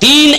3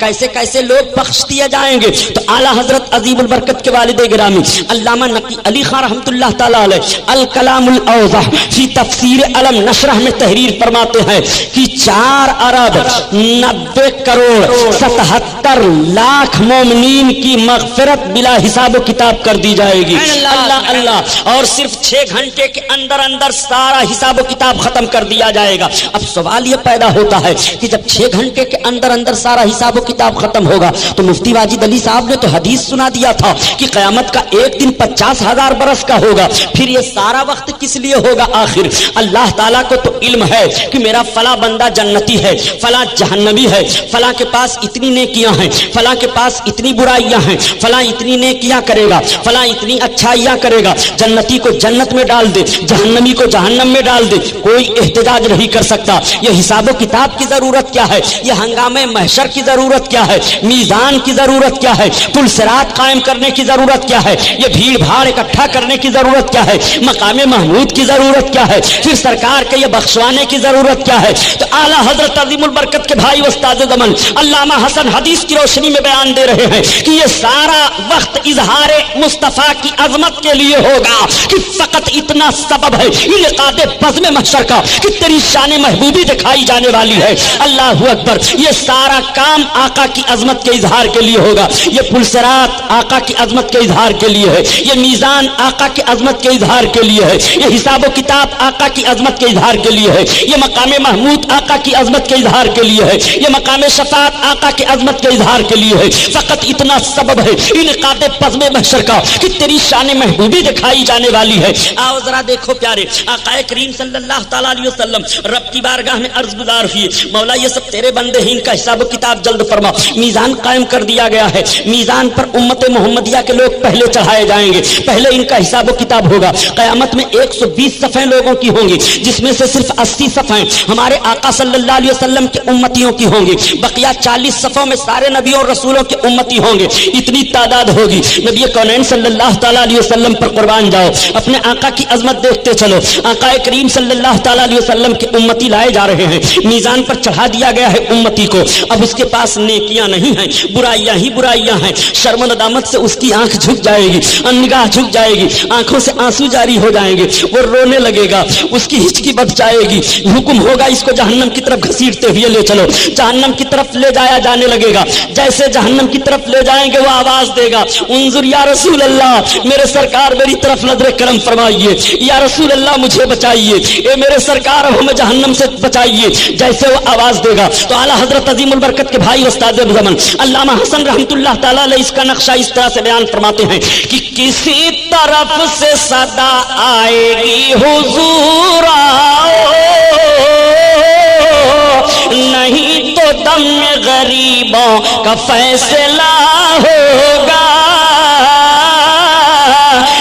کیسے کیسے لوگ بخش دیے جائیں گے۔ تو اعلیٰ حضرت عظیم البرکت کے والد گرامی علامہ نقی علی خان رحمۃ اللہ تعالی علیہ الکلام الاوضح فی تفسیر علم نشرح میں تحریر فرماتے ہیں کہ 4 ارب 90 کروڑ 77 لاکھ مومنین کی مغفرت بلا حساب و کتاب کر دی جائے گی۔ اللہ اللہ، اور صرف 6 گھنٹے کے اندر اندر سارا حساب و کتاب ختم کر دیا جائے گا۔ اب سوال یہ پیدا ہوتا ہے کہ جب 6 گھنٹے کے اندر اندر سارا حساب و کتاب ختم ہوگا تو مفتی واجد علی صاحب نے تو حدیث سنا دیا تھا کہ قیامت کا ایک دن 50,000 برس کا ہوگا، پھر یہ سارا وقت کس لیے ہوگا آخر؟ اللہ تعالیٰ کو تو علم ہے کہ میرا فلاں بندہ جنتی ہے، فلاں جہنمی ہے، فلاں کے پاس اتنی نیکیاں ہیں، فلاں کے پاس اتنی برائیاں ہیں، فلاں اتنی نیکیاں کرے گا، فلاں اتنی اچھائیاں کرے گا، جنتی کو جنت میں ڈال دے، جہنمی کو جہنم میں ڈال دے۔ کوئی احتجاج نہیں کر سکتا۔ یہ حساب و کتاب کی ضرورت کیا ہے؟ یہ ہنگامے محشر کی ضرورت کیا ہے؟ میزان کی ضرورت کیا ہے؟ پل صراط قائم کرنے کی ضرورت کیا ہے؟ یہ بھیڑ بھاڑ اکٹھا کرنے کی ضرورت کیا ہے؟ مقام محمود کی ضرورت کیا ہے؟ پھر سرکار کے یہ بخشوانے کی ضرورت کیا ہے؟ تو اعلیٰ حضرت عظیم البرکت کے بھائی استاد زمن علامہ حسن حدیث کی روشنی میں بیان دے رہے ہیں کہ یہ سارا وقت اظہار مصطفیٰ کی عظمت کے لیے ہوگا کہ فقط اتنا سبب ہے انعقاد بزم محشر کا کہ تیری شان محبوبی دکھائی جانے والی ہے۔ اللہ اکبر، یہ سارا کام آقا کی عظمت کے اظہار کے لیے ہوگا۔ یہ پل صراط آقا کی عظمت کے اظہار کے لیے ہے، یہ میزان آقا کی عظمت کے اظہار کے لیے ہے، یہ حساب و کتاب آقا کی عظمت کے اظہار کے لیے ہے، یہ مقام محمود آقا کی عظمت کے اظہار کے لیے ہے، یہ مقام شفاعت آقا کی عظمت کے اظہار کے لیے ہے۔ فقط اتنا سبب ہے انعقاد بزم محشر کا کہ تیری شان محبوبی دکھائی جانے والی ہے۔ آؤ ذرا دیکھو پیارے، آقا کریم صلی اللہ تعالیٰ علیہ وسلم رب کی بارگاہ میں عرض گزار ہوئے، مولا یہ سب تیرے بندے ہیں، ان کا حساب و کتاب جلد فرما۔ میزان قائم کر دیا گیا ہے، میزان پر امت محمدیہ کے لوگ پہلے چڑھائے جائیں گے، پہلے ان کا حساب و کتاب ہوگا۔ قیامت میں 120 صفیں لوگوں کی ہوں گی، جس میں سے صرف 80 صفیں ہمارے آقا صلی اللہ علیہ وسلم کے امتیوں کی ہوں گی، بقیہ 40 صفوں میں سارے نبیوں اور رسولوں کے امتی ہوں گے۔ اتنی تعداد ہوگی۔ نبی کونین صلی اللہ تعالیٰ علیہ وسلم پر قربان جاؤ، اپنے آقا کی عظمت دیکھتے چلو۔ آقا کریم صلی اللہ تعالیٰ علیہ وسلم کے امتی لائے جا رہے ہیں، میزان پر چڑھا دیا گیا ہے امتی کو۔ اب اس کے پاس نیکیاں نہیں ہیں، برائیاں ہی برائیاں ہیں۔ شرم و ندامت سے اس کی آنکھ جھک جائے گی، نگاہ جھک جائے گی، آنکھوں سے آنسو جاری ہو جائیں گے، وہ رونے لگے گا، اس کی ہچکی بچ جائے گی۔ حکم ہوگا اس کو جہنم کی طرف گھسیٹتے ہوئے لے چلو، جہنم کی طرف لے جایا جانے لگے گا۔ جیسے جہنم کی طرف لے جائیں گے وہ آواز دے گا، انظر یا رسول اللہ، میرے سرکار میری طرف نظر کرم فرمائیے، یا رسول اللہ مجھے بچائیے، اے میرے سرکار اب ہمیں جہنم سے بچائیے۔ جیسے وہ آواز دے گا تو اعلیٰ حضرت عظیم البرکت کے بھائی استاد زمن علامہ حسن رحمۃ اللہ تعالیٰ علیہ اس کا نقشہ اس طرح سے بیان فرماتے ہیں کہ کسی طرف سے صدا آئے گی حضور آؤ، نہیں تو دم غریبوں کا فیصلہ ہوگا،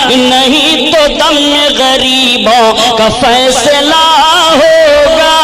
نہیں تو دم غریبوں کا فیصلہ ہوگا۔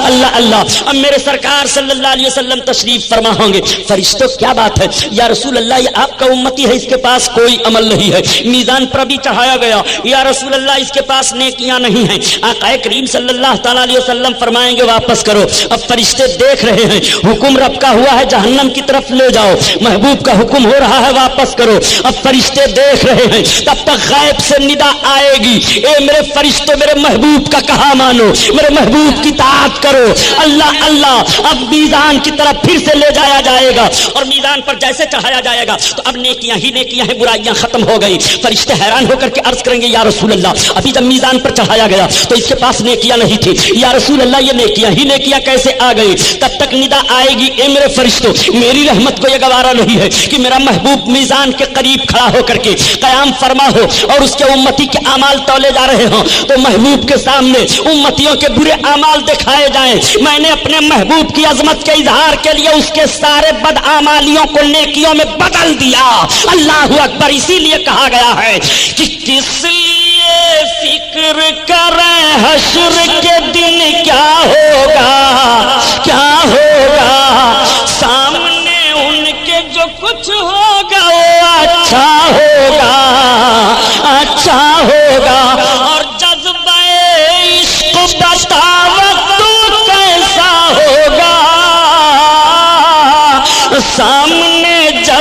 اللہ اللہ، اب میرے سرکار صلی اللہ علیہ وسلم تشریف فرما ہوں گے۔ فرشتوں کیا بات ہے یا رسول اللہ، یہ آپ کا امتی ہے، اس کے پاس کوئی عمل نہیں ہے، میزان پر بھی چڑھایا گیا، یا رسول اللہ اس کے پاس نیکیاں نہیں ہیں۔ آقا کریم صلی اللہ تعالیٰ علیہ وسلم فرمائیں گے واپس کرو۔ اب فرشتے دیکھ رہے ہیں، حکم رب کا ہوا ہے جہنم کی طرف لے جاؤ، محبوب کا حکم ہو رہا ہے واپس کرو۔ اب فرشتے دیکھ رہے ہیں، تب تک غیب سے ندا آئے گی، اے میرے فرشتوں میرے محبوب کا کہا مانو، میرے محبوب کی اطاعت کرو۔ اللہ اللہ، اب میزان کی طرف پھر سے لے جایا جائے گا، اور میزان پر جیسے چڑھایا جائے گا تو اب نیکیاں ہی نیکیاں ہیں، برائیاں ختم ہو گئی۔ فرشتے حیران ہو کر کے عرض کریں گے یا رسول اللہ، ابھی جب میزان پر چڑھایا گیا تو اس کے پاس نیکیاں نہیں تھی، یا رسول اللہ یہ نیکیاں ہی نیکیاں کیسے آ گئی؟ تب تک ندا آئے گی، اے میرے فرشتوں میری رحمت کو یہ گوارا نہیں ہے کہ میرا محبوب میزان کے قریب کھڑا ہو کر کے قیام فرما ہو اور اس کے امتی کے اعمال تولے جا رہے ہوں، تو محبوب کے سامنے امتیوں کے برے اعمال دکھائے جائیں۔ میں نے اپنے محبوب کی عظمت کے اظہار کے لیے اس کے سارے بدعمالیوں کو نیکیوں میں بدل دیا۔ اللہ اکبر، اسی لیے کہا گیا ہے کہ کس لیے فکر کریں حشر کے دن کیا ہوگا، کیا ہوگا، سامنے ان کے جو کچھ ہوگا وہ اچھا ہوگا، اچھا ہوگا۔ اور جذبہ عشق بتاوت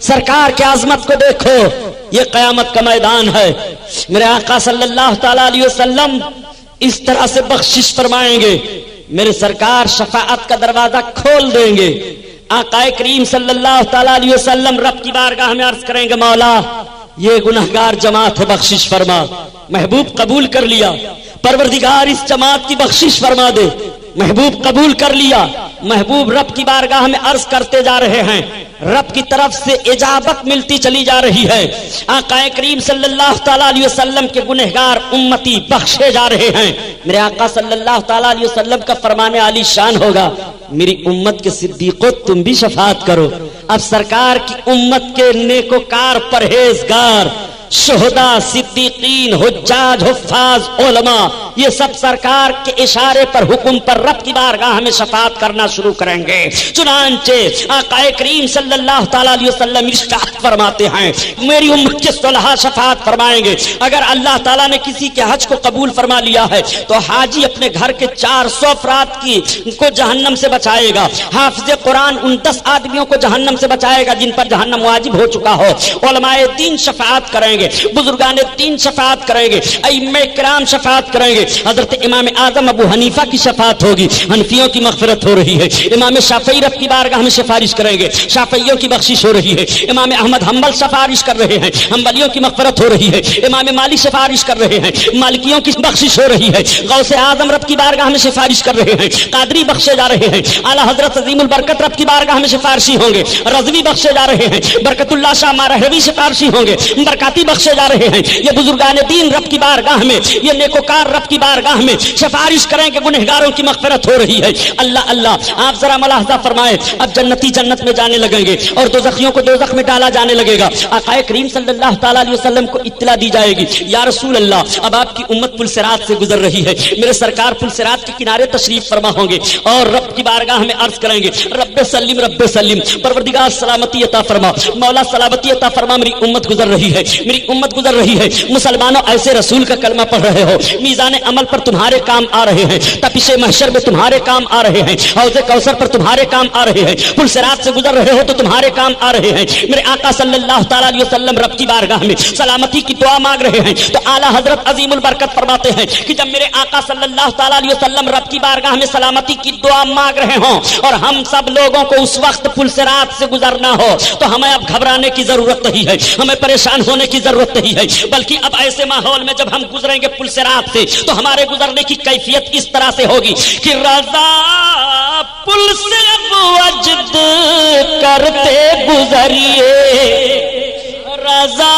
سرکار کی عظمت کو دیکھو، یہ قیامت کا میدان ہے۔ میرے آقا صلی اللہ تعالی علیہ وسلم اس طرح سے بخشش فرمائیں گے، میرے سرکار شفاعت کا دروازہ کھول دیں گے۔ آقا کریم صلی اللہ تعالی علیہ وسلم رب کی بارگاہ میں عرض کریں گے، مولا یہ گنہگار جماعت ہے، بخشش فرما۔ محبوب قبول کر لیا، پروردگار اس جماعت کی بخشش فرما دے۔ محبوب قبول کر لیا، محبوب رب کی بارگاہ میں عرض کرتے جا رہے ہیں، رب کی طرف سے اجابت ملتی چلی جا رہی ہے۔ آقا کریم صلی اللہ تعالی علیہ وسلم کے گنہگار امتی بخشے جا رہے ہیں۔ میرے آقا صلی اللہ تعالی علیہ وسلم کا فرمان عالی شان ہوگا، میری امت کے صدیقوں تم بھی شفاعت کرو۔ اب سرکار کی امت کے نیکوکار پرہیزگار شہداء، صدیقین، حجاج، حفاظ، علماء، یہ سب سرکار کے اشارے پر، حکم پر رب کی بارگاہ میں شفاعت کرنا شروع کریں گے۔ چنانچہ آقا کریم صلی اللہ تعالی علیہ وسلم ارشاد فرماتے ہیں، میری امت کے صلحاء شفاعت فرمائیں گے۔ اگر اللہ تعالیٰ نے کسی کے حج کو قبول فرما لیا ہے تو حاجی اپنے گھر کے 400 افراد کو جہنم سے بچائے گا، حافظ قرآن ان 10 آدمیوں کو جہنم سے بچائے گا جن پر جہنم واجب ہو چکا ہو۔ علماء دین شفاعت کریں گے، بزرگان دین شفاعت کریں گے، ائمہ کرام شفاعت کریں گے۔ حضرت امام اعظم ابو حنیفہ کی شفاعت ہوگی، حنفیوں کی مغفرت ہو رہی ہے۔ امام شافعی رب کی بارگاہ میں سفارش کریں گے، شافعیوں کی بخشش ہو رہی ہے۔ امام احمد حنبل سفارش کر رہے ہیں، حنبلیوں کی مغفرت ہو رہی ہے۔ امام مالک سفارش کر رہے ہیں، مالکیوں کی بخشش ہو رہی ہے۔ غوث اعظم رب کی بارگاہ میں سفارش کر رہے ہیں، قادری بخشے جا رہے ہیں۔ اعلی حضرت عظیم البرکت رب کی بارگاہ میں سفارشی ہوں گے، رضوی بخشے جا رہے ہیں۔ برکت اللہ شاہ مارہوی سفارشی ہوں گے، برکاتی بخشے جا رہے ہیں۔ یہ بزرگان دین رب کی بارگاہ میں، یہ نیکوکار رب کی بارگاہ میں سفارش کریں کہ گنہگاروں کی مغفرت ہو رہی ہے۔ اللہ اللہ، آپ ذرا ملاحظہ فرمائیں، اب جنتی جنت میں جانے لگیں گے اور دوزخیوں کو دوزخ میں ڈالا جانے لگے گا۔ آقا کریم صلی اللہ تعالی علیہ وسلم کو اطلاع دی جائے گی، یا رسول اللہ اب آپ کی امت پل صراط سے گزر رہی ہے، میرے سرکار پل صراط کے کنارے تشریف فرما ہوں گے اور رب کی بارگاہ میں عرض کریں گے، رب سلم رب سلم، پروردگار سلامتی عطا فرما، مولا سلامتی عطا فرما، میری امت گزر رہی ہے، میری امت گزر رہی ہے۔ مسلمانوں ایسے رسول کا کلمہ پڑھ رہے ہو، میزان عمل پر تمہارے کام آ رہے ہیں، تپش محشر میں تمہارے کام آ رہے ہیں، حوض کوثر پر تمہارے کام آ رہے ہیں، پل صراط سے گزر رہے ہو تو تمہارے کام آ رہے ہیں۔ میرے آقا صلی اللہ تعالی علیہ وسلم رب کی بارگاہ میں سلامتی کی دعا مانگ رہے ہیں تو اعلیٰ حضرت عظیم البرکت فرماتے ہیں کہ جب میرے آقا صلی اللہ تعالی علیہ وسلم رب کی بارگاہ میں سلامتی کی دعا مانگ رہے ہوں اور ہم سب لوگوں کو اس وقت پل صراط سے گزرنا ہو تو ہمیں اب گھبرانے کی ضرورت نہیں ہے، ہمیں پریشان ہونے کی ضرورت نہیں ہے، بلکہ اب ایسے ماحول میں جب ہم گزریں گے پل صراط سے تو ہمارے گزرنے کی کیفیت اس طرح سے ہوگی کہ رضا پل سے اب وجد کرتے گزریے، رضا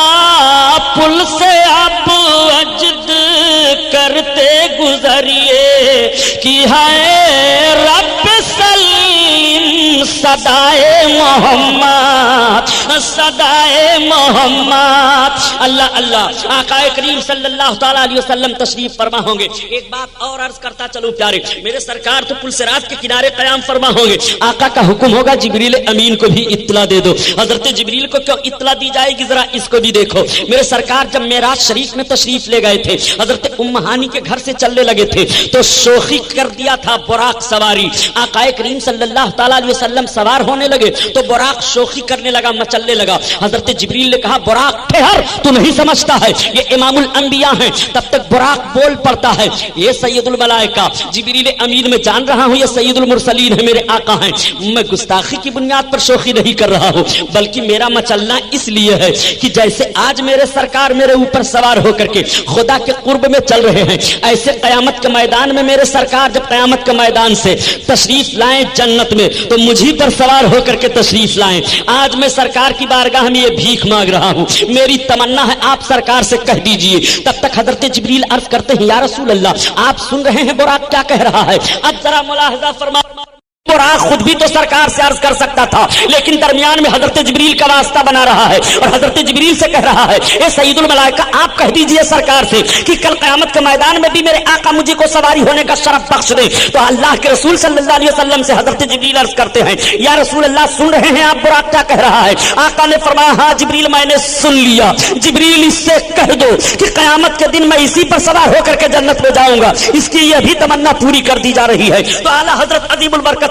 پل سے اب وجد کرتے گزریے کہ ہے رب سلیم صدائے محمد، صدائے محمد۔ اللہ اللہ، آقا کریم صلی اللہ تعالی علیہ وسلم تشریف فرما ہوں گے۔ ایک بات اور عرض کرتا چلو پیارے، میرے سرکار تو پل صراط کے کنارے قیام فرما ہوں گے، آقا کا حکم ہوگا جبریل امین کو بھی اطلاع دے دو۔ حضرت جبریل کو کیوں اطلاع دی جائے گی، ذرا اس کو بھی دیکھو۔ میرے سرکار جب معراج شریف میں تشریف لے گئے تھے، حضرت ام ہانی کے گھر سے چلنے لگے تھے تو شوخی کر دیا تھا براق سواری۔ آقا کریم صلی اللہ تعالی علیہ وسلم سوار ہونے لگے تو براق شوخی کرنے لگا، مچلنے لگا۔ حضرت جبریل نے کہا براق ٹھہر، تو نہیں سمجھتا ہے یہ امام الانبیاء ہیں، تب تک براق بول پڑتا ہے یہ سید الملائکہ جبریل امین، میں جان رہا ہوں یہ سید المرسلین ہے، میرے آقا ہیں، میں گستاخی کی بنیاد پر شوخی نہیں کر رہا ہوں بلکہ میرا مچلنا اس لیے ہے کہ جیسے آج میرے سرکار میرے اوپر سوار ہو کر کے خدا کے قرب میں چل رہے ہیں، ایسے قیامت کے میدان میں میرے سرکار جب قیامت کے میدان سے تشریف لائیں جنت میں تو مجھی پر سوار ہو کر کے تشریف لائیں۔ آج میں سرکار کی بارگاہ میں یہ بھیک مانگ رہا ہوں، میری تمنا ہے آپ سرکار سے کہہ دیجئے۔ تب تک حضرت جبریل عرض کرتے ہیں یا رسول اللہ آپ سن رہے ہیں براق کیا کہہ رہا ہے؟ اب ذرا ملاحظہ فرما، براق خود بھی تو سرکار سے عرض کر سکتا تھا لیکن درمیان میں حضرت جبریل کا واسطہ بنا رہا ہے اور حضرت جبریل سے کہہ رہا ہے اے سید الملائکہ آپ کہہ دیجئے سرکار سے کہ کل قیامت کے میدان میں بھی میرے آقا مجھے کو سواری ہونے کا شرف بخش دے۔ تو اللہ کے رسول صلی اللہ علیہ وسلم سے حضرت جبریل عرض کرتے ہیں یا رسول اللہ سن رہے ہیں آپ براق کیا کہہ رہا ہے؟ آقا نے فرمایا ہاں جبریل میں نے سن لیا، جبریل اس سے کہہ دو کہ قیامت کے دن میں اسی پر سوار ہو کر کے جنت میں جاؤں گا، اس کی یہ بھی تمنا پوری کر دی جا رہی ہے۔ تو اعلیٰ حضرت عظیم البرکت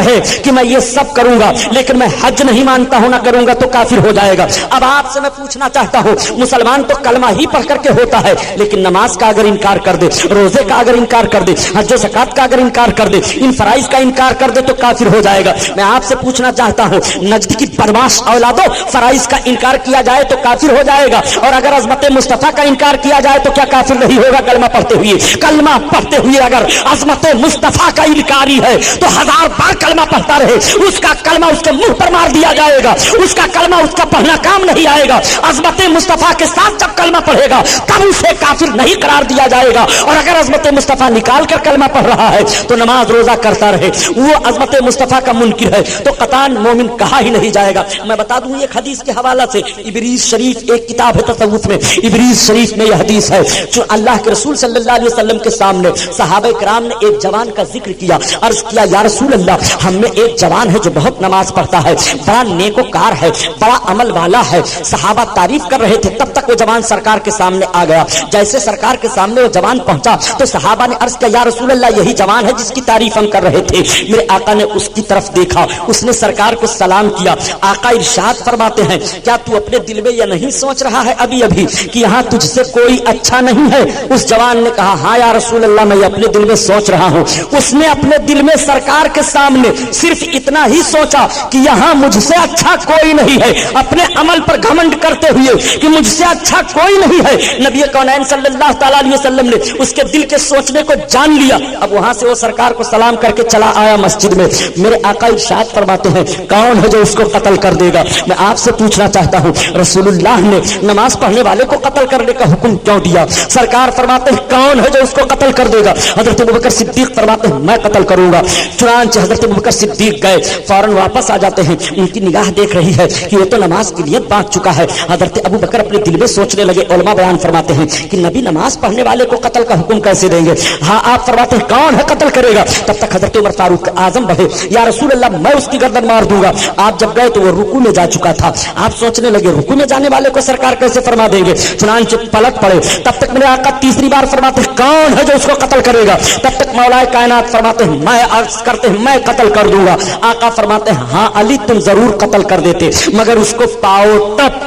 کہے کہ میں یہ سب کروں گا لیکن میں حج نہیں مانتا ہوں، نہ کروں گا، تو کافر ہو جائے گا۔ اب آپ سے میں پوچھنا چاہتا ہوں، مسلمان تو کلمہ ہی پڑھ کر کے ہوتا ہے، لیکن نماز کا اگر انکار کر دے، روزے کا اگر انکار کر دے، حج و زکات کا اگر انکار کر دے، ان فرائض کا انکار کر دے تو کافر ہو جائے گا۔ میں آپ سے پوچھنا چاہتا ہوں، نجد کی بدماش اولادوں، فرائض کا انکار کیا جائے تو کافر ہو جائے گا، اور اگر عظمت مصطفیٰ کا انکار کیا جائے تو کیا کافر نہیں ہوگا؟ کلمہ پڑھتے ہوئے، کلمہ پڑھتے ہوئے اگر عظمت مصطفیٰ کا انکاری ہے تو 1000 بار کلمہ پڑھتا رہے، اس کا کلمہ اس کے منہ پر مار دیا جائے گا، اس کا کلمہ اس کا پڑھنا کام نہیں آئے گا۔ عظمت مصطفیٰ کے ساتھ جب کلمہ پڑھے گا تب اسے کافر نہیں قرار دیا جائے گا، اور اگر عظمت مصطفیٰ نکال کر کلمہ پڑھ رہا ہے تو نماز روزہ کرتا رہے، وہ عظمت مصطفیٰ کا منکر ہے تو قطعاً مومن کہا ہی نہیں جائے گا۔ میں بتا دوں ایک حدیث کے حوالہ سے، ابریز شریف ایک کتاب ہے تصوف میں، ابریز شریف میں یہ حدیث ہے جو اللہ کے رسول صلی اللہ علیہ وسلم کے سامنے صحابہ کرام نے ایک جوان کا ذکر کیا، عرض کیا یا رسول اللہ، ہم میں ایک جوان ہے جو بہت نماز پڑھتا ہے، بڑا نیکوکار ہے، بڑا عمل والا ہے۔ صحابہ تعریف کر رہے تھے، تب تک وہ جوان سرکار کے سامنے آ گیا۔ جیسے سرکار کے سامنے وہ جوان پہنچا تو صحابہ نے عرض کیا یا رسول اللہ، یہی جوان ہے جس کی تعریف ہم کر رہے تھے۔ میرے آقا نے اس کی طرف دیکھا، اس نے سرکار کو سلام کیا۔ آقا ارشاد فرماتے ہیں، کیا تو اپنے دل میں یہ نہیں سوچ رہا ہے ابھی ابھی کہ یہاں تجھ سے کوئی اچھا نہیں ہے؟ اس جوان نے کہا ہاں یا رسول اللہ، میں اپنے دل میں سوچ رہا ہوں۔ اس نے اپنے دل میں سرکار کے سامنے صرف اتنا ہی سوچا کہ یہاں مجھ سے اچھا کوئی نہیں ہے، اپنے عمل پر گھمنڈ کرتے ہوئے کہ مجھ سے اچھا کوئی نہیں ہے۔ نبی کونین صلی اللہ تعالیٰ علیہ وسلم نے اس کے دل کے سوچنے کو جان لیا۔ اب وہاں سے وہ سرکار کو سلام کر کے چلا آیا مسجد میں۔ میرے آقا ارشاد فرماتے ہیں، کون ہے جو اس کو قتل کر دے گا؟ میں آپ سے پوچھنا چاہتا ہوں، رسول اللہ نے نماز پڑھنے والے کو قتل کرنے کا حکم کیوں دیا؟ سرکار فرماتے ہیں کون ہے جو اس کو قتل کر دے گا؟ حضرت ابوبکر صدیق فرماتے ہیں میں قتل کروں گا۔ چنانچہ حضرت ابوبکر صدیق گئے، فوراً واپس آ جاتے ہیں، ان کی نگاہ دیکھ رہی ہے کہ وہ تو نماز کی نیت باندھ چکا ہے۔ حضرت ابوبکر اپنے دل میں سوچنے لگے، علماء بیان فرماتے ہیں کہ نبی نماز پڑھنے والے کو قتل کا حکم کیسے دیں گے؟ ہاں آپ فرماتے ہیں کون ہے قتل کرے گا؟ تب تک حضرت عمر فاروق اعظم بڑھے، یا رسول اللہ میں اس کی گردن مار دوں گا۔ آپ جب گئے تو وہ رکوع میں جا چکا تھا، آپ سوچنے لگے رکوع میں جانے والے کو سرکار کیسے فرما دیں گے؟ چنانچہ پلٹ پڑے، تب تک میرے آقا تیسری بار فرماتے ہیں کون ہے جو اس کو قتل کرے گا؟ تب تک مولا کائنات فرماتے ہیں میں عرض کرتے ہیں میں قتل کر دوں گا۔ آقا فرماتے ہیں ہاں علی تم ضرور قتل کر دیتے مگر اس کو پاؤ تب۔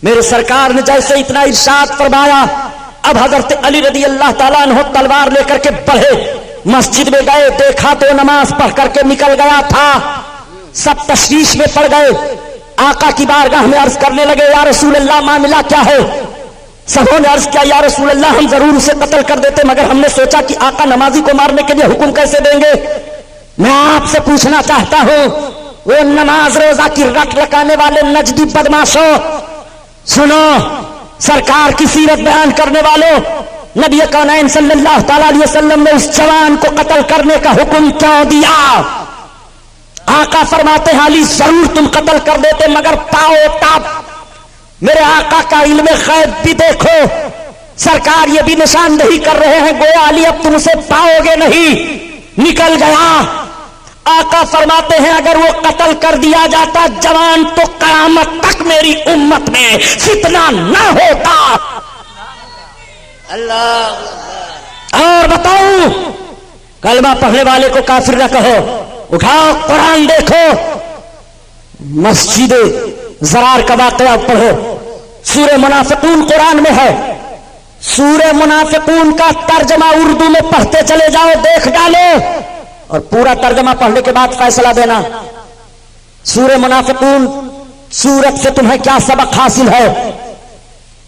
میرے سرکار نے جیسے اتنا ارشاد فرمایا، اب حضرت علی رضی اللہ تعالیٰ عنہ تلوار لے کر کے بڑھے، مسجد میں گئے، دیکھا تو نماز پڑھ کر کے نکل گیا تھا۔ سب تشویش میں پڑ گئے، آقا کی بارگاہ میں عرض کرنے لگے یا رسول اللہ معاملہ کیا ہے؟ سبوں نے عرض کیا یا رسول اللہ ہم ضرور اسے قتل کر دیتے مگر ہم نے سوچا کہ آقا نمازی کو مارنے کے لیے حکم کیسے دیں گے؟ میں آپ سے پوچھنا چاہتا ہوں، وہ نماز روزہ کی رٹ لگانے والے نجدی بدماشوں، سنو، سرکار کی سیرت بیان کرنے والوں، نبی کونین صلی اللہ تعالی علیہ وسلم نے اس جوان کو قتل کرنے کا حکم کیوں دیا؟ آقا فرماتے ہیں علی ضرور تم قتل کر دیتے مگر پاؤ تب۔ میرے آقا کا علم غیب بھی دیکھو، سرکار یہ بھی نشاندہی کر رہے ہیں گویا علی اب تم اسے پاؤ گے نہیں، نکل گیا۔ آقا فرماتے ہیں اگر وہ قتل کر دیا جاتا جوان تو قیامت تک میری امت میں فتنہ نہ ہوتا۔ اللہ اور بتاؤں، کلمہ پڑھنے والے کو کافر نہ کہو، اٹھاؤ قرآن دیکھو، مسجد زرار کا واقعہ پڑھو، سورہ منافقون قرآن میں ہے، سورہ منافقون کا ترجمہ اردو میں پڑھتے چلے جاؤ، دیکھ ڈالو اور پورا ترجمہ پڑھنے کے بعد فیصلہ دینا۔ سورہ منافقون سورت سے تمہیں کیا سبق حاصل ہے؟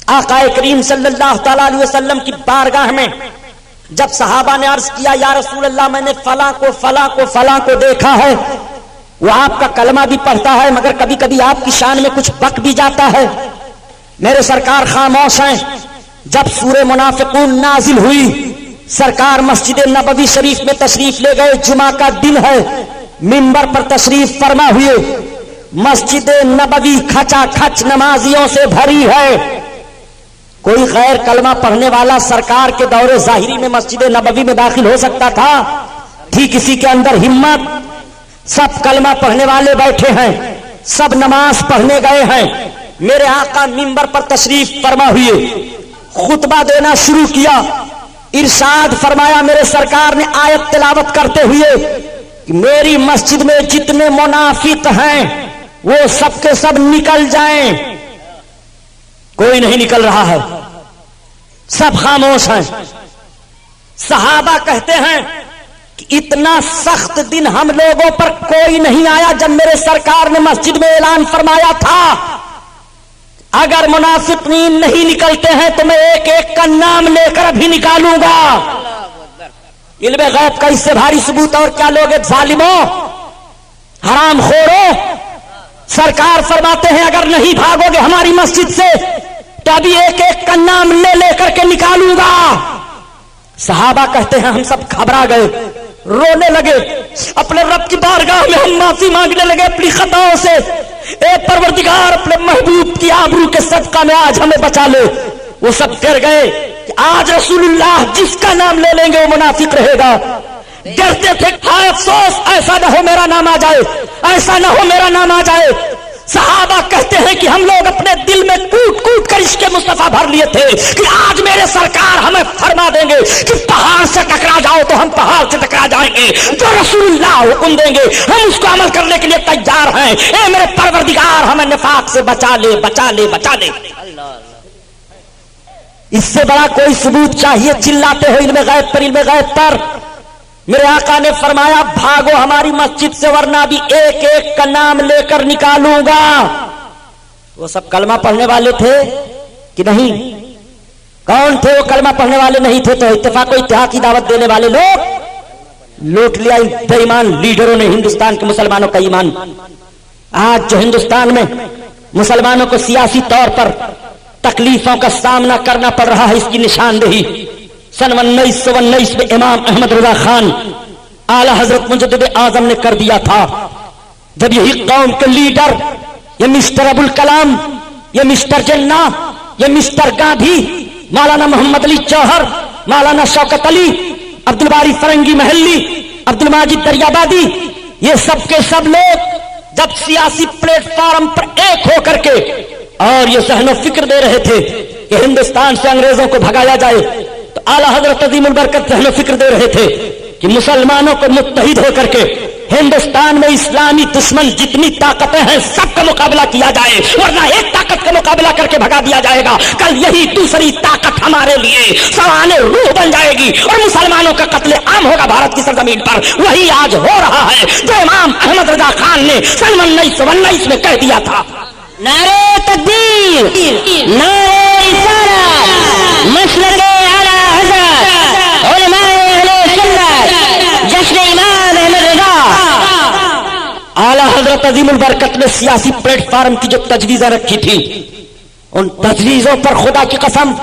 آقا کریم صلی اللہ تعالی علیہ وسلم کی بارگاہ میں جب صحابہ نے عرض کیا یا رسول اللہ میں نے فلاں کو فلاں کو فلاں کو دیکھا ہے، وہ آپ کا کلمہ بھی پڑھتا ہے مگر کبھی کبھی آپ کی شان میں کچھ بک بھی جاتا ہے، میرے سرکار خاموش ہیں۔ جب سورہ منافقون نازل ہوئی، سرکار مسجد نبوی شریف میں تشریف لے گئے، جمعہ کا دن ہے، منبر پر تشریف فرما ہوئے، مسجد نبوی کھچا کھچ نمازیوں سے بھری ہے۔ کوئی غیر کلمہ پڑھنے والا سرکار کے دور ظاہری میں مسجد نبوی میں داخل ہو سکتا تھا؟ تھی کسی کے اندر ہمت؟ سب کلمہ پڑھنے والے بیٹھے ہیں، سب نماز پڑھنے گئے ہیں، میرے آقا منبر پر تشریف فرما ہوئے، خطبہ دینا شروع کیا، ارشاد فرمایا، میرے سرکار نے آیت تلاوت کرتے ہوئے کہ میری مسجد میں جتنے منافق ہیں وہ سب کے سب نکل جائیں. کوئی نہیں نکل رہا ہے، سب خاموش ہیں. صحابہ کہتے ہیں کہ اتنا سخت دن ہم لوگوں پر کوئی نہیں آیا جب میرے سرکار نے مسجد میں اعلان فرمایا تھا اگر منافقین نہیں نکلتے ہیں تو میں ایک ایک کا نام لے کر ابھی نکالوں گا. علم غیب کا اس سے بھاری ثبوت اور کیا لوگ ظالموں، حرام خوروں. سرکار فرماتے ہیں اگر نہیں بھاگو گے ہماری مسجد سے تو ابھی ایک ایک کا نام لے لے کر کے نکالوں گا. صحابہ کہتے ہیں ہم سب گھبرا گئے، رونے لگے، اپنے رب کی بارگاہ میں ہم معافی مانگنے لگے اپنی خطاؤں سے. اے پروردگار اپنے محبوب کی آبرو کے صدقہ میں آج ہمیں بچا لے. وہ سب ڈر گئے کہ آج رسول اللہ جس کا نام لے لیں گے وہ منافق رہے گا. ڈرتے تھے ہائے افسوس ایسا نہ ہو میرا نام آ جائے، ایسا نہ ہو میرا نام آ جائے. صحابہ کہتے ہیں کہ ہم لوگ اپنے دل میں کوٹ کوٹ کر عشق مصطفیٰ بھر لیے تھے کہ آج میرے سرکار ہمیں فرما دیں گے کہ پہاڑ سے ٹکرا جاؤ تو ہم پہاڑ سے ٹکرا جائیں گے، جو رسول اللہ حکم دیں گے ہم اس کو عمل کرنے کے لیے تیار ہیں. اے میرے پروردگار ہمیں نفاق سے بچا لے بچا لے بچا لے. اس سے بڑا کوئی ثبوت چاہیے؟ چلاتے ہو علم غیب پر علم غیب پر. میرے آقا نے فرمایا بھاگو ہماری مسجد سے ورنہ بھی ایک ایک کا نام لے کر نکالوں گا. وہ سب کلمہ پڑھنے والے تھے کہ نہیں؟ کون تھے وہ کلمہ پڑھنے والے نہیں تھے تو اتفاق و اتحاد کی دعوت دینے والے لوگ لوٹ لیا بے ایمان لیڈروں نے ہندوستان کے مسلمانوں کا ایمان. آج جو ہندوستان میں مسلمانوں کو سیاسی طور پر تکلیفوں کا سامنا کرنا پڑ رہا ہے اس کی نشاندہی سن 1919 میں امام احمد رضا خان اعلی حضرت مجدد اعظم نے کر دیا تھا. جب یہی قوم کے لیڈر یہ مسٹر ابوالکلام، یہ مسٹر جناح، یہ مسٹر گاندھی، مولانا محمد علی جوہر، مولانا شوکت علی، عبدالباری فرنگی محلی، عبدالماجد دریابادی، یہ سب کے سب لوگ جب سیاسی پلیٹ فارم پر ایک ہو کر کے اور یہ ذہن و فکر دے رہے تھے کہ ہندوستان سے انگریزوں کو بھگایا جائے تو اعلیٰ حضرت عظیم البرکت ذہن و فکر دے رہے تھے کہ مسلمانوں کو متحد ہو کر کے ہندوستان میں اسلامی دشمن جتنی طاقتیں ہیں سب کا مقابلہ کیا جائے ورنہ ایک طاقت کا مقابلہ کر کے بھگا دیا جائے گا. کل یہی دوسری طاقت ہمارے لیے سوانح روح بن جائے گی اور مسلمانوں کا قتل عام ہوگا بھارت کی سرزمین پر. وہی آج ہو رہا ہے جو امام احمد رضا خان نے سن 1919 میں کہہ دیا تھا. نعرہ تکبیر، نعرہ رسالت، مسلک اعلی حضرت علماء اہل سنت، جشن امام احمد رضا. اعلیٰ حضرت عظیم البرکت نے سیاسی پلیٹ فارم کی جو تجویزیں رکھی تھی ان تجویزوں پر خدا کی قسم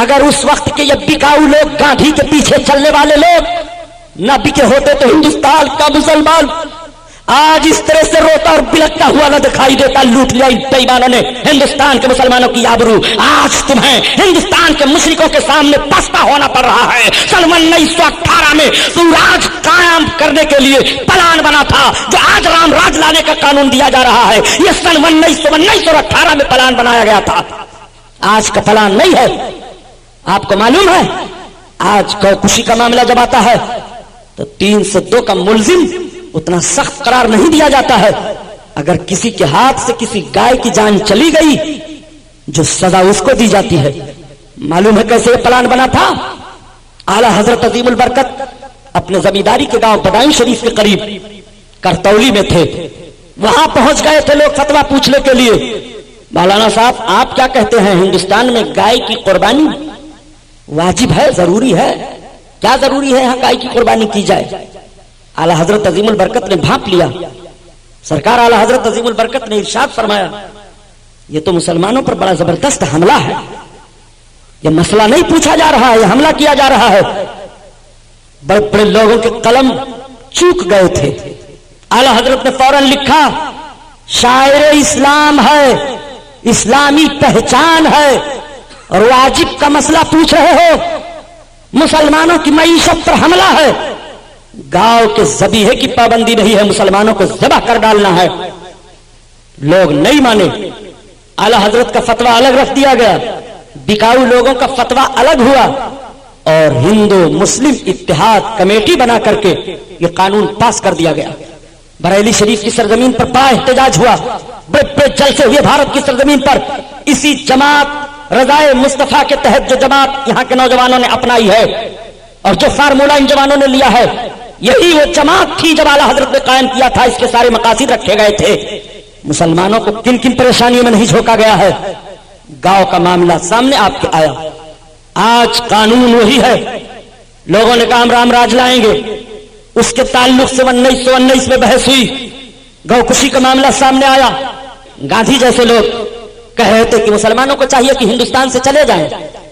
اگر اس وقت کے یہ بکاؤ لوگ گاندھی کے پیچھے چلنے والے لوگ نہ بکے ہوتے تو ہندوستان کا مسلمان آج اس طرح سے روتا اور بلکتا ہوا نہ دکھائی دیتا. لوٹ لیا ان بے ایمانوں نے ہندوستان کے مسلمانوں کی آبرو. آج تمہیں ہندوستان کے مشرکوں کے سامنے پستا ہونا پڑ رہا ہے. سن 1918 میں سوراج قائم کرنے کے لیے پلان بنا تھا جو آج رام راج لانے کا قانون دیا جا رہا ہے. یہ سن 1918 میں پلان بنایا گیا تھا، آج کا پلان نہیں ہے. آپ کو معلوم ہے آج خوشی کا معاملہ جب آتا ہے تو 3 سے 2 کا ملزم اتنا سخت قرار نہیں دیا جاتا ہے. اگر کسی کے ہاتھ سے کسی گائے کی جان چلی گئی جو سزا اس کو دی جاتی ہے. معلوم ہے کیسے یہ پلان بنا تھا؟ اعلیٰ حضرت عظیم البرکت اپنے زمینداری کے گاؤں بدائن شریف کے قریب کرتولی میں تھے. وہاں پہنچ گئے تھے لوگ فتویٰ پوچھنے کے لیے. مولانا صاحب آپ کیا کہتے ہیں ہندوستان میں گائے کی قربانی واجب ہے، ضروری ہے؟ کیا ضروری ہے یہاں گائے کی قربانی کی جائے؟ اعلیٰ حضرت عظیم البرکت نے بھانپ لیا. سرکار اعلیٰ حضرت عظیم البرکت نے ارشاد فرمایا یہ تو مسلمانوں پر بڑا زبردست حملہ ہے. یہ مسئلہ نہیں پوچھا جا رہا ہے، یہ حملہ کیا جا رہا ہے. بڑے بڑے لوگوں کے قلم چوک گئے تھے. اعلیٰ حضرت نے فوراً لکھا شاعر اسلام ہے، اسلامی پہچان ہے اور واجب کا مسئلہ پوچھ رہے ہو. مسلمانوں کی معیشت پر حملہ ہے. گاؤں کے ذبیحے کی پابندی نہیں ہے، مسلمانوں کو ذبح کر ڈالنا ہے. لوگ نہیں مانے. اعلیٰ حضرت کا فتویٰ الگ رکھ دیا گیا، بکاؤ لوگوں کا فتویٰ الگ ہوا اور ہندو مسلم اتحاد کمیٹی بنا کر کے یہ قانون پاس کر دیا گیا. بریلی شریف کی سرزمین پر بڑا احتجاج ہوا, بڑے بڑے جلسے ہوئے بھارت کی سرزمین پر. اسی جماعت رضائے مصطفیٰ کے تحت جو جماعت یہاں کے نوجوانوں نے اپنائی ہے اور جو فارمولہ ان جوانوں نے لیا ہے, یہی وہ جماعت تھی جب اعلیٰ حضرت نے قائم کیا تھا. اس کے سارے مقاصد رکھے گئے تھے. مسلمانوں کو کن کن پریشانیوں میں نہیں جھونکا گیا ہے. گاؤں کا معاملہ سامنے آپ کے آیا. آج قانون وہی ہے. لوگوں نے کہا ہم رام راج لائیں گے, اس کے تعلق سے 1919 میں بحث ہوئی. گو کشی کا معاملہ سامنے آیا. گاندھی جیسے لوگ کہہ رہے تھے کہ مسلمانوں کو چاہیے کہ ہندوستان سے چلے جائیں,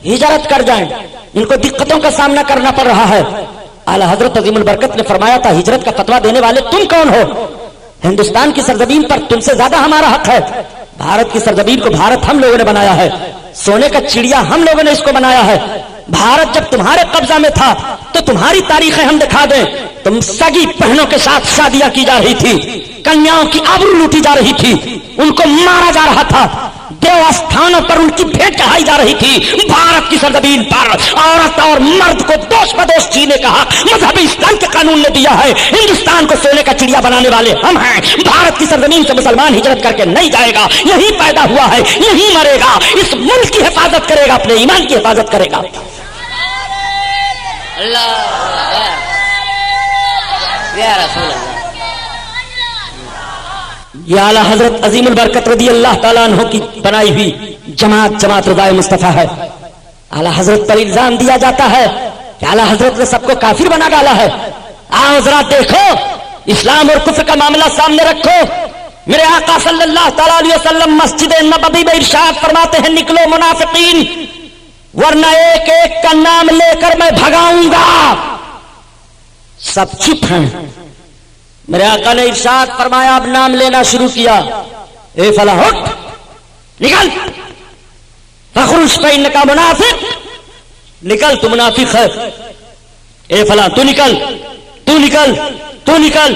ہجرت کر جائیں, ان کو دقتوں کا سامنا کرنا پڑ رہا ہے. اعلیٰ حضرت عظیم البرکت نے فرمایا تھا ہجرت کا فتویٰ دینے والے تم کون ہو؟ ہندوستان کی سرزمین پر تم سے زیادہ ہمارا حق ہے. بھارت کی سرزمین کو بھارت ہم لوگوں نے بنایا ہے, سونے کا چڑیا ہم لوگوں نے اس کو بنایا ہے. بھارت جب تمہارے قبضہ میں تھا تو تمہاری تاریخیں ہم دکھا دیں. تم سگی بہنوں کے ساتھ شادیاں کی جا رہی تھی, کنیاؤں کی آبرو لوٹی جا رہی تھی, ان کو مارا جا رہا تھا, دیوستھانوں پر ان کی بھیٹ چڑھائی جا رہی تھی. بھارت کی سرزمین پر عورت اور مرد کو دوش بدوش جینے کا حق مذہب اسلام کے قانون نے دیا ہے. ہندوستان کو سونے کا چڑیا بنانے والے ہم ہیں. بھارت کی سرزمین سے مسلمان ہجرت کر کے نہیں جائے گا, یہی پیدا ہوا ہے, یہی مرے گا. اس ملک کی حفاظت کرے گا, اپنے ایمان کی حفاظت کرے گا. یہ اعلیٰ حضرت عظیم البرکت رضی اللہ تعالیٰ عنہ کی بنائی ہوئی جماعت رضائے مصطفیٰ ہے. اعلیٰ حضرت پر الزام دیا جاتا ہے کہ اعلیٰ حضرت نے سب کو کافر بنا ڈالا ہے. آؤ ذرا دیکھو, اسلام اور کفر کا معاملہ سامنے رکھو. میرے آقا صلی اللہ تعالیٰ علیہ وسلم مسجد نبوی میں ارشاد فرماتے ہیں نکلو منافقین, ورنہ ایک ایک کا نام لے کر میں بھگاؤں گا. سب چپ ہیں. میرے آقا نے ارشاد فرمایا, اب نام لینا شروع کیا. اے فلاں اٹھ, نکل, فخرج فإنک منافق, نکل تو منافق ہے. اے فلاں تو نکل, تو نکل, تو نکل.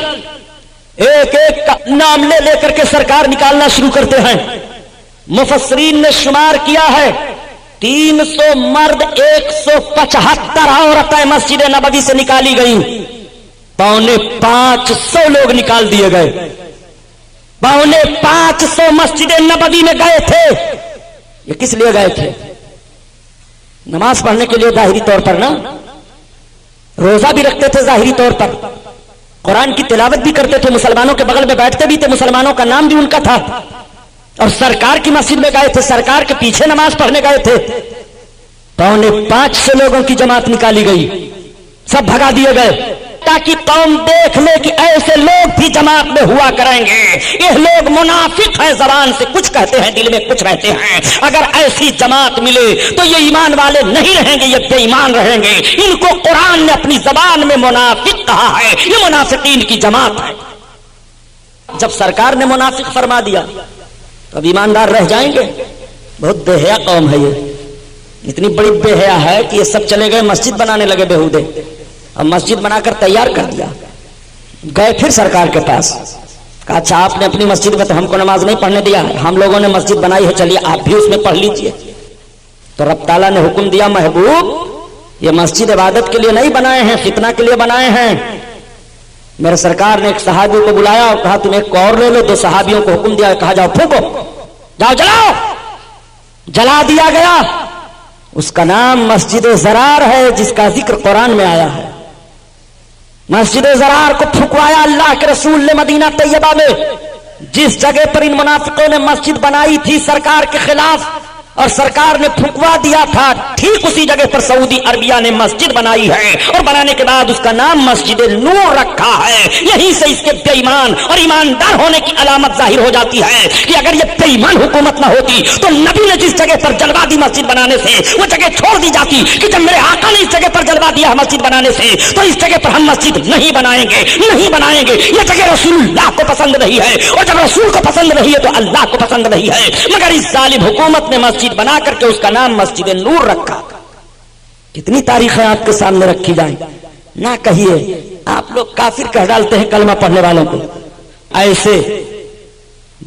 ایک ایک کا نام لے لے کر کے سرکار نکالنا شروع کرتے ہیں. مفسرین نے شمار کیا ہے 300 مرد 175 عورتیں مسجد نبوی سے نکالی گئیں. 550 لوگ نکال دیے گئے. 550 مسجد نبوی میں گئے تھے. یہ کس لیے گئے تھے؟ نماز پڑھنے کے لیے ظاہری طور پر نا, روزہ بھی رکھتے تھے ظاہری طور پر, قرآن کی تلاوت بھی کرتے تھے, مسلمانوں کے بغل میں بیٹھتے بھی تھے, مسلمانوں کا نام بھی ان کا تھا, اور سرکار کی مسجد میں گئے تھے, سرکار کے پیچھے نماز پڑھنے گئے تھے. 550 لوگوں کی جماعت نکالی گئی, سب بھگا دیے گئے تاکہ قوم دیکھ لے کہ ایسے لوگ بھی جماعت میں ہوا کریں گے. یہ لوگ منافق ہیں, زبان سے کچھ کہتے ہیں, دل میں کچھ رہتے ہیں. اگر ایسی جماعت ملے تو یہ ایمان والے نہیں رہیں گے, یہ بے ایمان رہیں گے. ان کو قرآن نے اپنی زبان میں منافق کہا ہے. یہ منافقین کی جماعت ہے. جب سرکار نے منافق فرما دیا تو اب ایماندار رہ جائیں گے؟ بہت بے حیا قوم ہے یہ, اتنی بڑی بے حیا ہے کہ یہ سب چلے گئے مسجد بنانے لگے بےہودے. اب مسجد بنا کر تیار کر دیا. گئے پھر سرکار کے پاس, کہا اچھا آپ نے اپنی مسجد میں تو ہم کو نماز نہیں پڑھنے دیا ہے, ہم لوگوں نے مسجد بنائی ہے, چلیے آپ بھی اس میں پڑھ لیجئے. تو رب تعالیٰ نے حکم دیا, محبوب یہ مسجد عبادت کے لیے نہیں بنائے ہیں, فتنہ کے لیے بنائے ہیں. میرے سرکار نے ایک صحابی کو بلایا اور کہا تم ایک اور لے لو. 2 صحابیوں کو حکم دیا, کہا جاؤ پھونکو, جاؤ جلاؤ. جلا دیا گیا. اس کا نام مسجد زرار ہے, جس کا ذکر قرآن میں آیا ہے. مسجد زرار کو پھکوایا اللہ کے رسول نے مدینہ طیبہ میں, جس جگہ پر ان منافقوں نے مسجد بنائی تھی سرکار کے خلاف, اور سرکار نے پھکوا دیا تھا, ٹھیک اسی جگہ پر سعودی عربیہ نے مسجد بنائی ہے, اور بنانے کے بعد اس کا نام مسجد نور رکھا ہے. یہیں سے اس کے بے ایمان اور ایماندار ہونے کی علامت ظاہر ہو جاتی ہے کہ اگر یہ بے ایمان حکومت نہ ہوتی تو نبی نے جس جگہ پر جلوا دی مسجد بنانے سے, وہ جگہ چھوڑ دی جاتی کہ جب میرے آقا نے اس جگہ پر جلوا دیا مسجد بنانے سے تو اس جگہ پر ہم مسجد نہیں بنائیں گے, نہیں بنائیں گے. یہ جگہ رسول اللہ کو پسند نہیں ہے, اور جب رسول کو پسند نہیں ہے تو اللہ کو پسند نہیں ہے. مگر اس ظالم حکومت نے مسجد بنا کر کے اس کا نام مسجد نور رکھا. کتنی تاریخیں آپ کے سامنے رکھی جائیں. نہ کہیے, آپ لوگ کافر کہہ ڈالتے ہیں کلمہ پڑھنے والوں کو. ایسے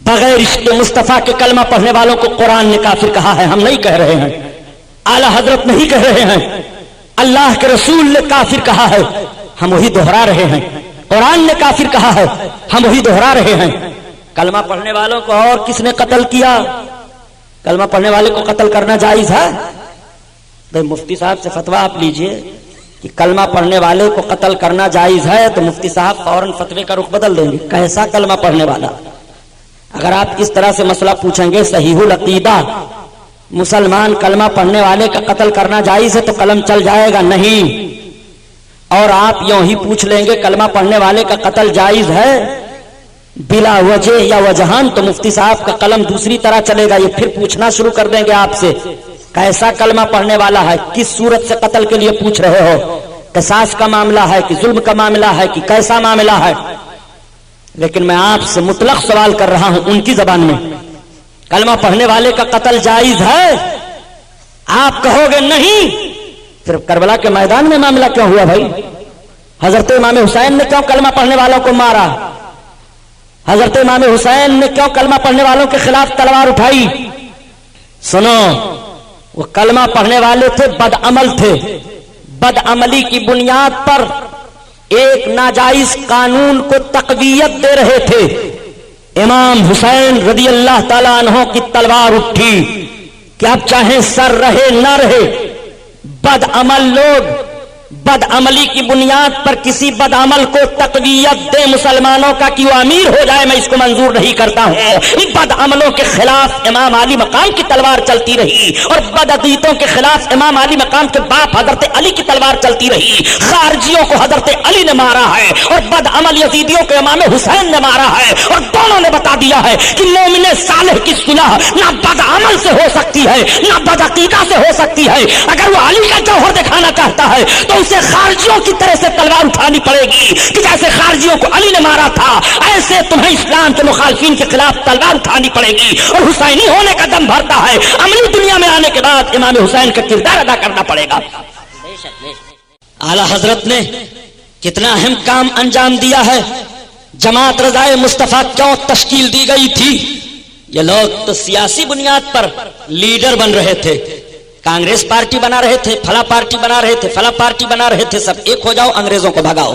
بغیر عشق مصطفیٰ کے کلمہ پڑھنے والوں کو قرآن نے کافر کہا ہے, ہم نہیں کہہ رہے ہیں, اعلیٰ حضرت نہیں کہہ رہے ہیں. اللہ کے رسول نے کافر کہا ہے، ہم وہی دوہرا رہے ہیں۔ قرآن نے کافر کہا ہے، ہم وہی دوہرا رہے ہیں۔ کلمہ پڑھنے والوں کو اور کس نے قتل کیا؟ کلمہ پڑھنے والے کو قتل کرنا جائز ہے؟ تو مفتی صاحب سے فتویٰ آپ لیجئے کہ کلمہ پڑھنے والے کو قتل کرنا جائز ہے، تو مفتی صاحب فوراً فتوے کا رخ بدل دیں گے۔ کیسا کلمہ پڑھنے والا؟ اگر آپ اس طرح سے مسئلہ پوچھیں گے صحیح العقیدہ مسلمان کلمہ پڑھنے والے کا قتل کرنا جائز ہے تو قلم چل جائے گا نہیں، اور آپ یوں ہی پوچھ لیں گے کلمہ پڑھنے والے کا قتل جائز ہے بلا وجہ یا وجہان، تو مفتی صاحب کا قلم دوسری طرح چلے گا، یہ پھر پوچھنا شروع کر دیں گے آپ سے کیسا کلمہ پڑھنے والا ہے، کس صورت سے قتل کے لیے پوچھ رہے ہو، قصاص کا معاملہ ہے کہ ظلم کا معاملہ ہے کہ کیسا معاملہ ہے؟ لیکن میں آپ سے مطلق سوال کر رہا ہوں ان کی زبان میں، کلمہ پڑھنے والے کا قتل جائز ہے؟ آپ کہو گے نہیں، پھر کربلا کے میدان میں معاملہ کیوں ہوا بھائی؟ حضرت امام حسین نے کیوں کلمہ پڑھنے والوں کو مارا؟ حضرت امام حسین نے کیوں کلمہ پڑھنے والوں کے خلاف تلوار اٹھائی؟ سنو، وہ کلمہ پڑھنے والے تھے، بد عمل تھے، بد عملی کی بنیاد پر ایک ناجائز قانون کو تقویت دے رہے تھے۔ امام حسین رضی اللہ تعالیٰ عنہ کی تلوار اٹھی کہ اب چاہے سر رہے نہ رہے، بد عمل لوگ بد عملی کی بنیاد پر کسی بد عمل کو تقویت دے مسلمانوں کا کہ وہ امیر ہو جائے، میں اس کو منظور نہیں کرتا ہوں۔ ان بد عملوں کے خلاف امام علی مقام کی تلوار چلتی رہی، اور بد عقیدوں کے خلاف امام علی مقام کے باپ حضرت علی کی تلوار چلتی رہی۔ خارجیوں کو حضرت علی نے مارا ہے، اور بد عمل یزیدیوں کو امام حسین نے مارا ہے، اور دونوں نے بتا دیا ہے کہ مومن صالح کی صلح نہ بد عمل سے ہو سکتی ہے نہ بد عقیدہ سے ہو سکتی ہے۔ اگر وہ علی کا جوہر دکھانا چاہتا ہے تو اسے خارجیوں کی طرح سے تلوار اٹھانی پڑے گی کہ جیسے خارجیوں کو علی نے مارا تھا، ایسے تمہیں اسلام کے مخالفین کے خلاف تلوار اٹھانی پڑے گی، اور حسینی ہونے کا دم بھرتا ہے عملی دنیا میں آنے کے بعد امام حسین کا کردار ادا کرنا پڑے گا۔ اعلیٰ حضرت نے کتنا اہم کام انجام دیا ہے۔ جماعت رضائے مصطفیٰ کیوں تشکیل دی گئی تھی؟ یہ لوگ تو سیاسی بنیاد پر لیڈر بن رہے تھے، کانگریس پارٹی بنا رہے تھے، فلاں پارٹی بنا رہے تھے، فلاں پارٹی بنا رہے تھے، سب ایک ہو جاؤ، انگریزوں کو بھگاؤ،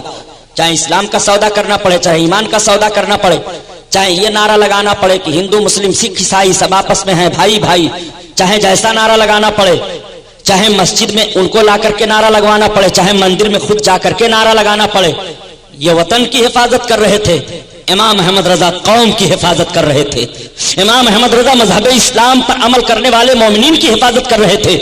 چاہے اسلام کا سودا کرنا پڑے، چاہے ایمان کا سودا کرنا پڑے، چاہے یہ نعرہ لگانا پڑے کہ ہندو مسلم سکھ عیسائی سب آپس میں ہیں بھائی بھائی، چاہے جیسا نعرہ لگانا پڑے، چاہے مسجد میں ان کو لا کر کے نعرہ لگوانا پڑے، چاہے مندر میں خود جا کر کے نعرہ لگانا پڑے۔ یہ وطن کی حفاظت کر رہے تھے، امام احمد رضا قوم کی حفاظت کر رہے تھے، امام احمد رضا مذہب اسلام پر عمل کرنے والے مومنین کی حفاظت کر رہے تھے۔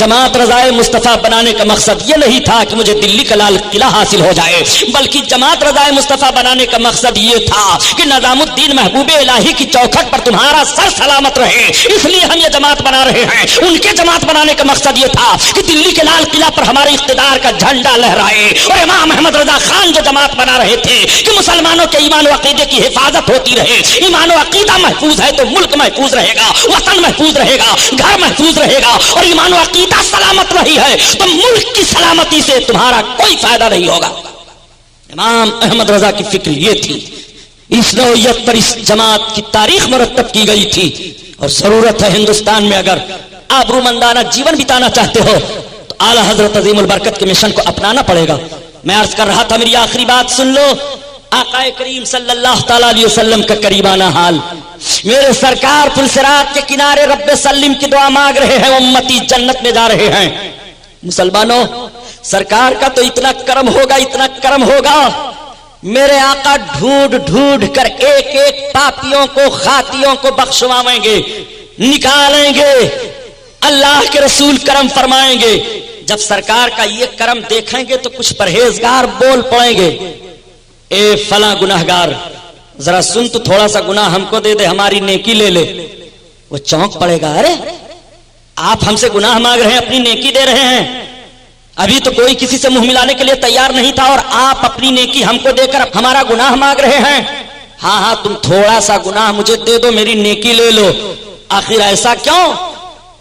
جماعت رضائے مصطفیٰ بنانے کا مقصد یہ نہیں تھا کہ مجھے دلی کا لال قلعہ حاصل ہو جائے، بلکہ جماعت رضائے مصطفیٰ بنانے کا مقصد یہ تھا کہ نظام الدین محبوب الہی کی چوکھٹ پر تمہارا سر سلامت رہے، اس لیے ہم یہ جماعت بنا رہے ہیں۔ ان کے جماعت بنانے کا مقصد یہ تھا کہ دلی کے لال قلعہ پر ہمارے اقتدار کا جھنڈا لہرائے، اور امام احمد رضا خان جو جماعت بنا رہے تھے کہ مسلمانوں کے ایمان و عقیدے کی حفاظت ہوتی رہے، ایمان و عقیدہ محفوظ ہے تو ملک محفوظ رہے گا، وطن محفوظ رہے گا، گھر محفوظ رہے گا، اور ایمان و عقیدہ سلامت رہی ہے تو ملک کی سلامتی سے تمہارا کوئی فائدہ نہیں ہوگا۔ امام احمد رضا کی فکر یہ تھی، اس نوعیت پر اس جماعت کی تاریخ مرتب کی گئی تھی، اور ضرورت ہے ہندوستان میں اگر آبرومندانہ جیون بتانا چاہتے ہو تو اعلیٰ حضرت عظیم البرکت کے مشن کو اپنانا پڑے گا۔ میں عرض کر رہا تھا، میری آخری بات سن لو، آقا کریم صلی اللہ تعالی علیہ وسلم کا قریبانہ حال، میرے سرکار پل صراط کے کنارے رب سلم کی دعا مانگ رہے ہیں، امتی جنت میں جا رہے ہیں۔ مسلمانوں، سرکار کا تو اتنا کرم ہوگا، اتنا کرم ہوگا، میرے آقا ڈھونڈ ڈھونڈ کر ایک ایک پاپیوں کو خاطیوں کو بخشوائیں گے، نکالیں گے، اللہ کے رسول کرم فرمائیں گے۔ جب سرکار کا یہ کرم دیکھیں گے تو کچھ پرہیزگار بول پڑیں گے، اے فلاں گناہگار ذرا سن تو، تھوڑا سا گناہ ہم کو دے دے، ہماری نیکی لے لے۔ وہ چونک پڑے گا، ارے آپ ہم سے گناہ مانگ رہے ہیں، اپنی نیکی دے رہے ہیں، ابھی تو کوئی کسی سے منہ ملانے کے لیے تیار نہیں تھا، اور آپ اپنی نیکی ہم کو دے کر ہمارا گناہ مانگ رہے ہیں۔ ہاں ہاں، تم تھوڑا سا گناہ مجھے دے دو، میری نیکی لے لو۔ آخر ایسا کیوں؟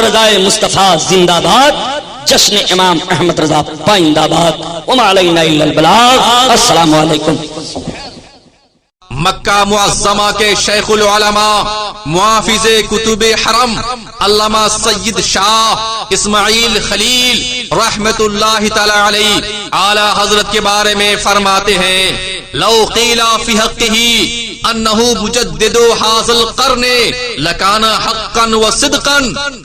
رضائے مصطفیٰ زندہ باد، جشن امام احمد رضا پائندہ باد، وما علینا الا البلاغ۔ السلام علیکم۔ مکہ معظمہ کے شیخ العلماء محافظ کتب حرم علامہ سید شاہ اسماعیل خلیل رحمت اللہ تعالی علیہ اعلی حضرت کے بارے میں فرماتے ہیں، لو قیل فی حقہ انہ مجدد ھذا القرن لکان حقا و صدقا،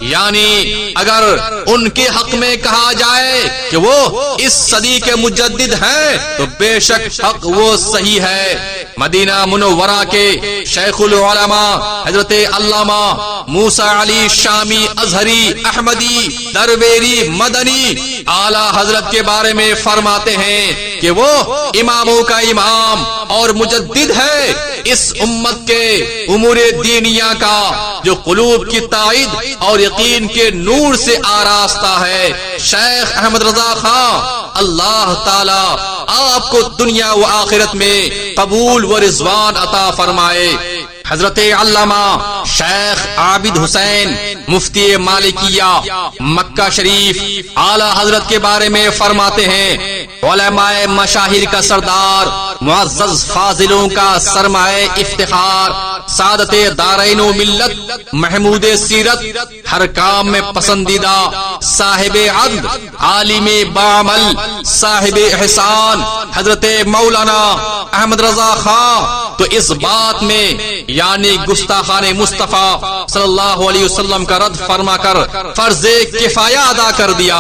یعنی اگر ان کے حق میں کہا جائے کہ وہ اس صدی کے مجدد ہیں تو بے شک حق وہ صحیح ہے۔ مدینہ منورہ کے شیخ العلماء حضرت علامہ موسیٰ علی شامی ازہری احمدی درویری مدنی اعلی حضرت کے بارے میں فرماتے ہیں کہ وہ اماموں کا امام اور مجدد ہے اس امت کے امور دینیہ کا، جو قلوب کی تائید اور یقین کے نور سے آراستہ ہے۔ شیخ احمد رضا خان اللہ تعالی آپ کو دنیا و آخرت میں قبول و رضوان عطا فرمائے۔ حضرت علامہ شیخ عابد حسین مفتی مالکیہ مکہ شریف اعلی حضرت کے بارے میں فرماتے ہیں، علماء مشاہیر کا سردار، معزز فاضلوں کا سرمایہ افتخار، سعادت دارین و ملت، محمود سیرت، ہر کام میں پسندیدہ، صاحب عدل، عالم بعمل، صاحب احسان، حضرت مولانا احمد رضا خان تو اس بات میں یعنی گستاخان مصطفیٰ صلی اللہ علیہ وسلم کا رد فرما کر فرض کفایہ ادا کر دیا۔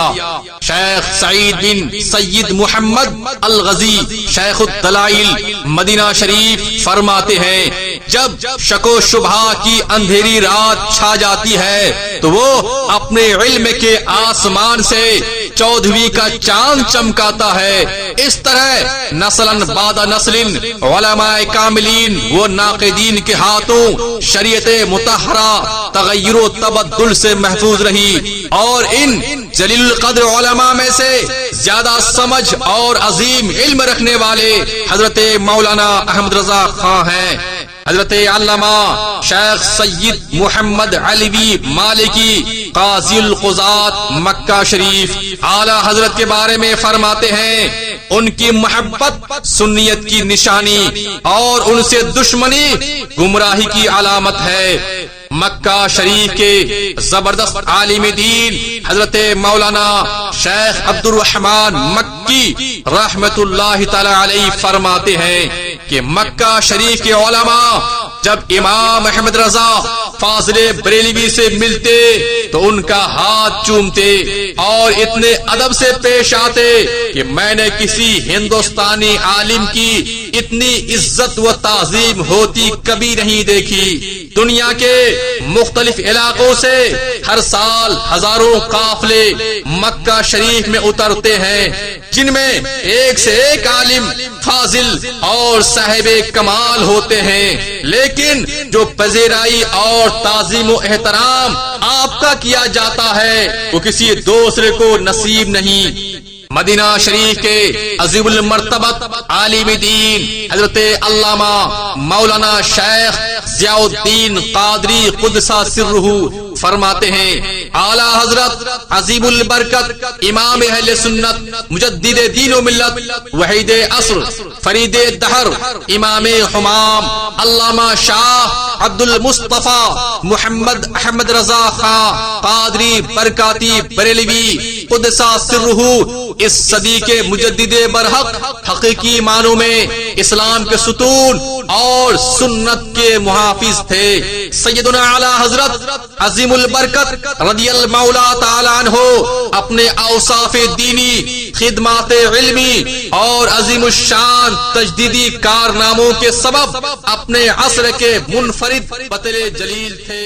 شیخ سعید بن سید محمد الغزی شیخ الدلائل مدینہ شریف فرماتے ہیں، جب شک و شبہ کی اندھیری رات چھا جاتی ہے تو وہ اپنے علم کے آسمان سے 14ویں کا چاند چمکاتا ہے۔ اس طرح نسلاً بعد نسل علماء کاملین و ناقدین کے ہاتھوں شریعت مطہرہ تغیر و تبدل سے محفوظ رہی، اور ان جلیل القدر علماء میں سے زیادہ سمجھ اور عظیم علم رکھنے والے حضرت مولانا احمد رضا خان ہیں۔ حضرت علامہ شیخ سید محمد علوی مالکی قاضی القضات مکہ شریف اعلی حضرت کے بارے میں فرماتے ہیں، ان کی محبت سنیت کی نشانی اور ان سے دشمنی گمراہی کی علامت ہے۔ مکہ شریف کے زبردست عالم دین حضرت مولانا شیخ عبد الرحمن مکی رحمت اللہ تعالی علیہ فرماتے ہیں کہ مکہ شریف کے علماء جب امام احمد رضا فاضل بریلوی سے ملتے تو ان کا ہاتھ چومتے اور اتنے ادب سے پیش آتے کہ میں نے کسی ہندوستانی عالم کی اتنی عزت و تعظیم ہوتی کبھی نہیں دیکھی۔ دنیا کے مختلف علاقوں سے ہر سال ہزاروں قافلے مکہ شریف میں اترتے ہیں، جن میں ایک سے ایک عالم فاضل اور صاحب کمال ہوتے ہیں، لیکن جو پذیرائی اور تعظیم و احترام آپ کا کیا جاتا ہے وہ کسی دوسرے کو نصیب نہیں۔ مدینہ شریف کے عظیم المرتبت عالم دین حضرت علامہ مولانا شیخ ضیاء الدین قادری قدسہ سرہ فرماتے ہیں، اعلی حضرت عظیم البرکت امام اہل سنت مجدد دین و ملت وحید عصر فرید دہر امام حمام علامہ شاہ عبد المصطفیٰ محمد احمد رضا خان قادری برکاتی بریلوی قدسہ سرہ اس صدی کے مجدد برحق حقیقی معنوں میں اسلام کے ستون اور سنت کے محافظ تھے۔ سیدنا اعلی حضرت عظیم البرکت رضی اللہ تعالی عنہ اپنے اوصاف دینی، خدمات علمی اور عظیم الشان تجدیدی کارناموں کے سبب اپنے عصر کے منفرد بطل جلیل تھے۔